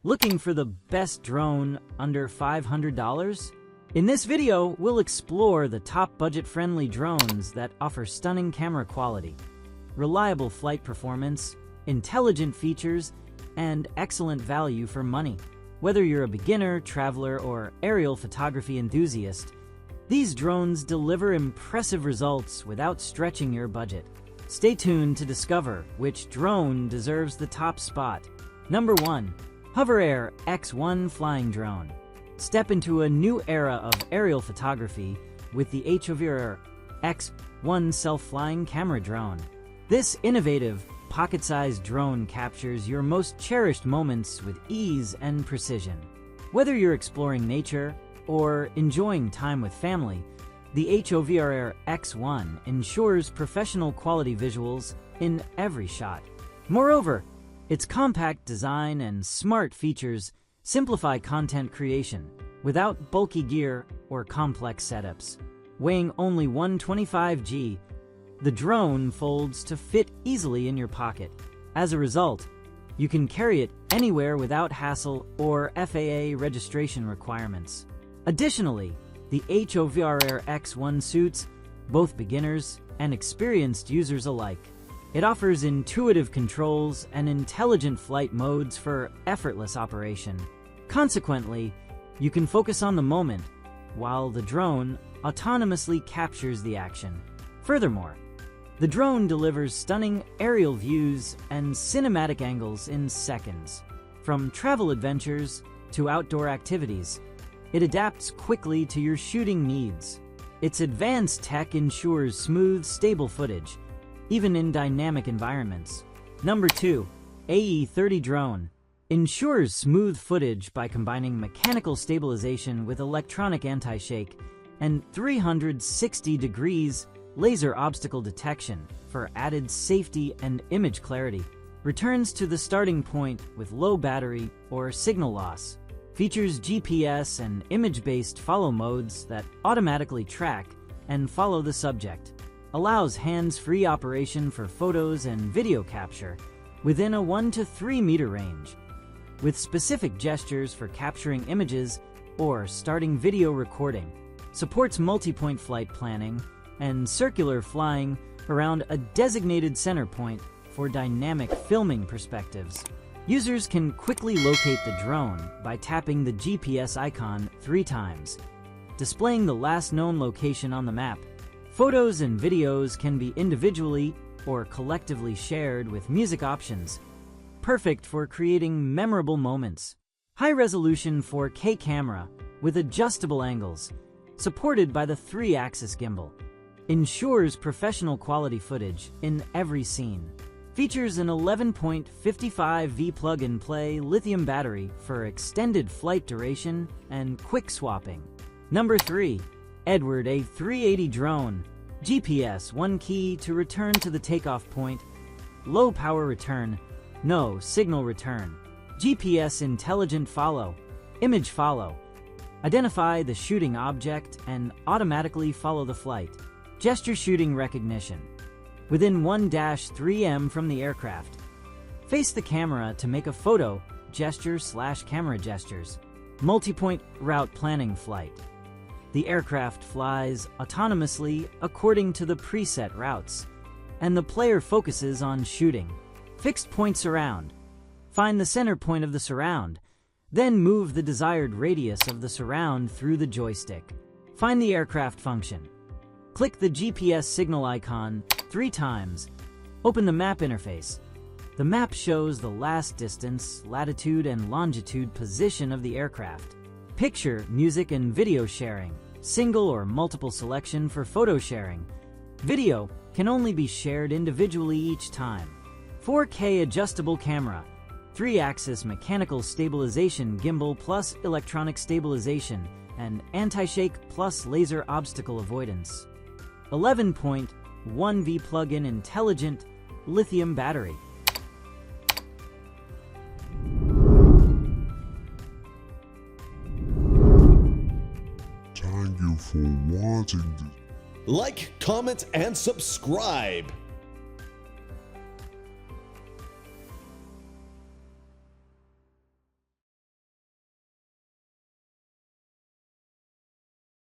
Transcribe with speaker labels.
Speaker 1: Looking for the best drone under $500? In this video, we'll explore the top budget-friendly drones that offer stunning camera quality, reliable flight performance, intelligent features, and excellent value for money. Whether you're a beginner, traveler, or aerial photography enthusiast, these drones deliver impressive results without stretching your budget. Stay tuned to discover which drone deserves the top spot. Number 1. HoverAir X1 Flying Drone. Step into a new era of aerial photography with the HoverAir X1 self-flying camera drone. This innovative, pocket-sized drone captures your most cherished moments with ease and precision. Whether you're exploring nature or enjoying time with family, the HoverAir X1 ensures professional quality visuals in every shot. Moreover, its compact design and smart features simplify content creation without bulky gear or complex setups. Weighing only 125 g, the drone folds to fit easily in your pocket. As a result, you can carry it anywhere without hassle or FAA registration requirements. Additionally, the HoverAir X1 suits both beginners and experienced users alike. It offers intuitive controls and intelligent flight modes for effortless operation. Consequently, you can focus on the moment while the drone autonomously captures the action. Furthermore, the drone delivers stunning aerial views and cinematic angles in seconds. From travel adventures to outdoor activities, it adapts quickly to your shooting needs. Its advanced tech ensures smooth, stable footage, even in dynamic environments. Number 2. AE30 Drone. Ensures smooth footage by combining mechanical stabilization with electronic anti-shake and 360 degrees laser obstacle detection for added safety and image clarity. Returns to the starting point with low battery or signal loss. Features GPS and image-based follow modes that automatically track and follow the subject. Allows hands-free operation for photos and video capture within a 1 to 3 meter range, with specific gestures for capturing images or starting video recording. Supports multi-point flight planning and circular flying around a designated center point for dynamic filming perspectives. Users can quickly locate the drone by tapping the GPS icon 3 times, displaying the last known location on the map. Photos and videos can be individually or collectively shared with music options, perfect for creating memorable moments. High-resolution 4K camera with adjustable angles, supported by the 3-axis gimbal, ensures professional quality footage in every scene. Features an 11.55V plug-and-play lithium battery for extended flight duration and quick swapping. Number 3. Edward A380 Drone. GPS 1 key to return to the takeoff point. Low power return, no signal return. GPS intelligent follow, image follow. Identify the shooting object and automatically follow the flight. Gesture shooting recognition. Within 1-3 m from the aircraft. Face the camera to make a photo, gesture/camera gestures. Multi-point route planning flight. The aircraft flies autonomously according to the preset routes, and the player focuses on shooting. Fixed point surround. Find the center point of the surround, then move the desired radius of the surround through the joystick. Find the aircraft function. Click the GPS signal icon 3 times. Open the map interface. The map shows the last distance, latitude, and longitude position of the aircraft. Picture, music, and video sharing. Single or multiple selection for photo sharing. Video can only be shared individually each time. 4K adjustable camera. 3-axis mechanical stabilization gimbal plus electronic stabilization and anti-shake plus laser obstacle avoidance. 11.1V plug-in intelligent lithium battery.
Speaker 2: Thank you for watching this.
Speaker 3: Like, comment, and subscribe.